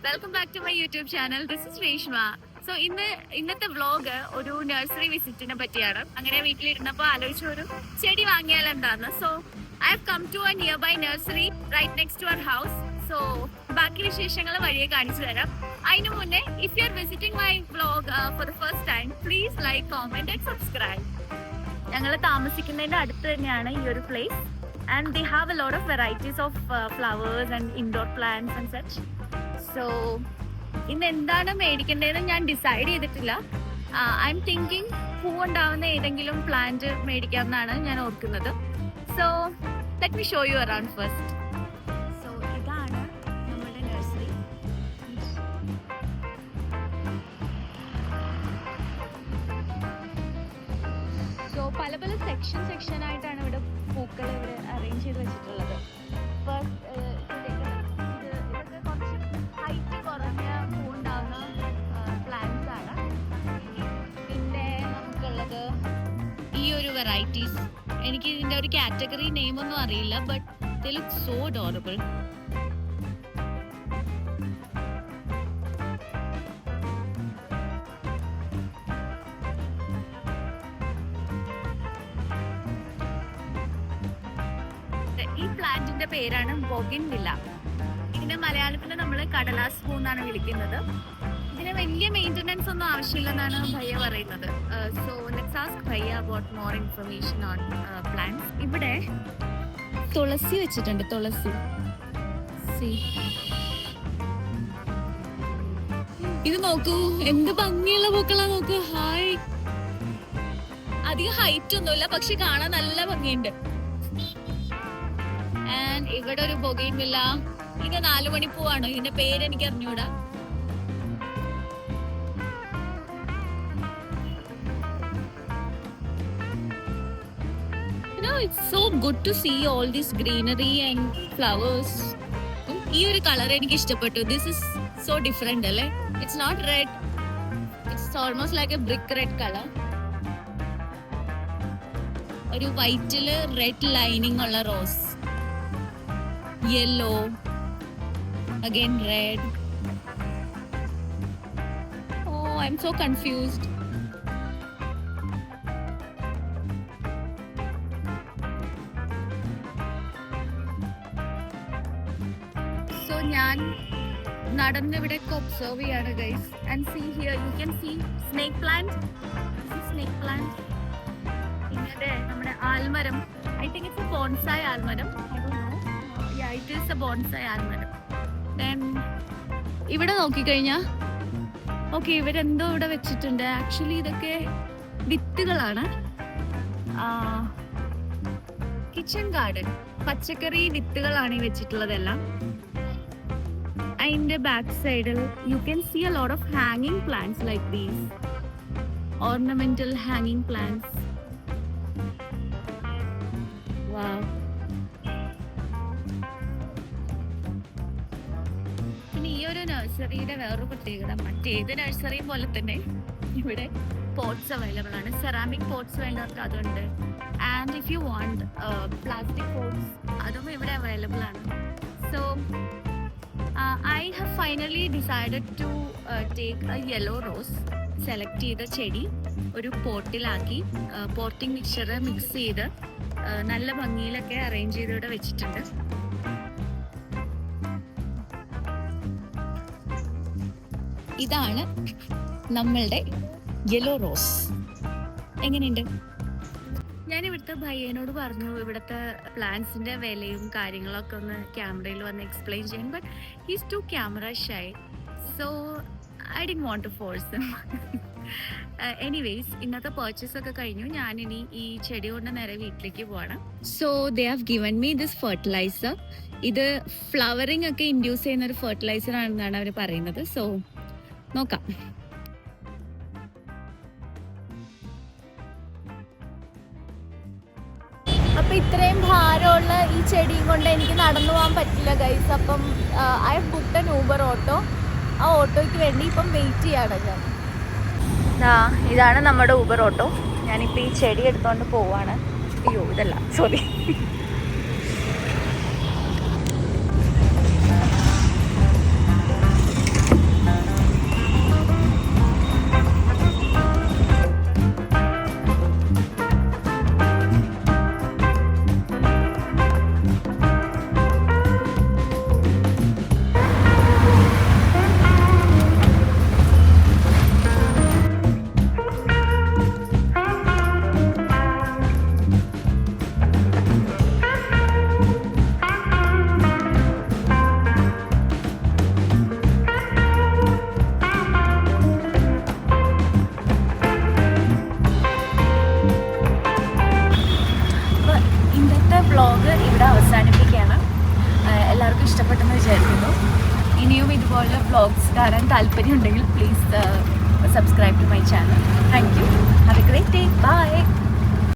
Welcome back to my YouTube channel. This is Reshma. So ഇന്നത്തെ vlog ഒരു nursery വിസിറ്റിനെ പറ്റിയാണ്. അങ്ങനെ വീട്ടിലിരുന്നപ്പോൾ ആലോചിച്ച ഒരു ചെടി വാങ്ങിയാൽ എന്താന്ന്. So I have come to a nearby nursery right next to our house. So ബാക്കി വിശേഷങ്ങൾ വഴിയെ കാണിച്ചു തരാം. അതിനു മുന്നേ if you are visiting my vlog for the first time please like, comment and subscribe. ഞങ്ങൾ താമസിക്കുന്നതിന്റെ അടുത്ത് തന്നെയാണ് ഈ ഒരു place. And they have a lot of varieties of flowers and indoor plants and such. So ഇന്ന് എന്താണ് മേടിക്കേണ്ടതെന്ന് ഞാൻ decide ചെയ്തിട്ടില്ല. ഐ എം തിങ്കിങ് പൂ ഉണ്ടാവുന്ന ഏതെങ്കിലും പ്ലാന്റ് മേടിക്കാമെന്നാണ് ഞാൻ ഓർക്കുന്നത്. So let me show you around first. So ഇതാണ് നമ്മുടെ നഴ്സറി. സോ പല പല സെക്ഷൻ ആയിട്ടാണ് ഇവിടെ പൂക്കൾ ഇവിടെ അറേഞ്ച് ചെയ്ത് വെച്ചിട്ടുള്ളത്. ഇതൊക്കെ കുറച്ച് ഹൈറ്റ് കുറഞ്ഞ പൂ ഉണ്ടാവുന്ന പ്ലാന്റ്സ് ആണ്. പിന്നെ നമുക്കുള്ളത് ഈ ഒരു വെറൈറ്റീസ്. എനിക്ക് ഇതിന്റെ ഒരു കാറ്റഗറി നെയിം ഒന്നും അറിയില്ല, but they look so adorable. ഈ പ്ലാന്റിന്റെ പേരാണ് ബൊഗിൻവില്ല. ഇതിന്റെ മലയാളത്തിൽ നമ്മൾ കടലാസ് പൂ എന്നാണ് വിളിക്കുന്നത്. ഇതിന് വലിയ മെയിൻ്റനൻസ് ഒന്നും ആവശ്യമില്ലെന്നാണ് ഭയ്യ പറയുന്നത്. സോ ലെറ്റ്സ് ആസ്ക് ഭയ്യ about more information on plants. ഇവിടെ തുളസി വെച്ചിട്ടുണ്ട്. തുളസി ഇത് നോക്കൂ, എന്ത് ഭംഗിയുള്ള പൂക്കളാ നോക്കൂ. ഹായ്. അധികം ഹൈറ്റ് ഒന്നുമില്ല, പക്ഷെ കാണാൻ നല്ല ഭംഗിയുണ്ട്. ആൻഡ് ഇവിടെ ഒരു ബൊഗെയിൻവില്ല. ഇത് 4 മണിപ്പൂവാണ്. ഇതിന്റെ പേര് എനിക്ക് അറിഞ്ഞൂടാ. It's so good to see all this greenery and flowers. ഈ ഒരു കളർ എനിക്ക് ഇഷ്ടപ്പെട്ടു. This is so different അല്ലേ? It's not red. It's almost like a brick red color. ഒരു വൈറ്റില് റെഡ് ലൈനിങ് ഉള്ള rose. Yellow, again red. Oh, I'm so confused. So ഞാൻ നടന്നിവിടെയൊക്കെ observe ചെയ്യാണ് guys. And see here, you can see snake plant. This is snake plant. ഇങ്ങനെ നമ്മുടെ ആൽമരം. I think it's a bonsai Aalmaram. I don't know. Yeah, it is a bonsai Aalmaram. Then ഇവിടെ നോക്കിക്കഴിഞ്ഞാൽ okay, ഇവരെന്തോ ഇവിടെ വെച്ചിട്ടുണ്ട്. Actually ഇതൊക്കെ വിത്തുകളാണ്. Kitchen garden, പച്ചക്കറി വിത്തുകളാണ് ഈ വെച്ചിട്ടുള്ളതെല്ലാം. അതിൻ്റെ ബാക്ക് സൈഡിൽ you can see a lot of ഹാങ്ങിങ് പ്ലാന്റ്സ് ലൈക്ക് ദീസ്, ഓർണമെന്റൽ ഹാങ്ങിങ് പ്ലാന്റ്സ്. വാവ്. പിന്നെ ഈ ഒരു നഴ്സറിയുടെ വേറൊരു പ്രത്യേകത, മറ്റേത് നഴ്സറിയും പോലെ തന്നെ ഇവിടെ പോട്ട്സ് അവൈലബിൾ ആണ്. സെറാമിക് പോട്ട്സ് വേണ്ടവർക്ക് അതുണ്ട്. And if you want plastic pots, അതും ഇവിടെ അവൈലബിൾ ആണ്. So I have finally decided to take a yellow rose. Select ചെയ്ത ചെടി ഒരു പോട്ടിലാക്കി പോട്ടിംഗ് മിക്സ്ചർ മിക്സ് ചെയ്ത് നല്ല ഭംഗിയിലൊക്കെ അറേഞ്ച് ചെയ്ത് ഇവിടെ വെച്ചിട്ടുണ്ട്. ഇതാണ് നമ്മളുടെ യെല്ലോ റോസ്. എങ്ങനെയുണ്ട്? ഞാൻ ഇവിടുത്തെ ഭയ്യനോട് പറഞ്ഞു ഇവിടുത്തെ പ്ലാന്റ്സിന്റെ വിലയും കാര്യങ്ങളൊക്കെ ഒന്ന് ക്യാമറയിൽ വന്ന് എക്സ്പ്ലെയിൻ ചെയ്യും. But he's too camera shy, so I didn't want to force him. Anyways, ഇന്നത്തെ പർച്ചേസ് ഒക്കെ കഴിഞ്ഞു. ഞാനിനി ഈ ചെടി കൊണ്ട് നേരെ വീട്ടിലേക്ക് പോവാണ്. So they have given me this fertiliser. ഇത് ഫ്ലവറിംഗ് ഒക്കെ ഇൻഡ്യൂസ് ചെയ്യുന്ന ഒരു ഫെർട്ടിലൈസർ ആണെന്നാണ് അവർ പറയുന്നത്. സോ നോക്കാം. അപ്പം ഇത്രയും ഭാരമുള്ള ഈ ചെടിയും കൊണ്ട് എനിക്ക് നടന്നു പോകാൻ പറ്റില്ല ഗൈസ്. അപ്പം I have booked an Uber auto. ആ ഓട്ടോയ്ക്ക് വേണ്ടി ഇപ്പം വെയിറ്റ് ചെയ്യാണ് ഞാൻ. ഇതാണ് നമ്മുടെ ഊബർ ഓട്ടോ. ഞാനിപ്പോൾ ഈ ചെടി എടുത്തുകൊണ്ട് പോവാണ്. അയ്യോ, ഇതല്ല, സോറി. വ്ളോഗ് ഇവിടെ അവസാനിപ്പിക്കുകയാണ്. എല്ലാവർക്കും ഇഷ്ടപ്പെട്ടെന്ന് വിചാരിക്കുന്നു. ഇനിയും ഇതുപോലുള്ള വ്ളോഗ്സ് കാണാൻ താല്പര്യമുണ്ടെങ്കിൽ please subscribe to my channel. Thank you. Have a great day. Bye.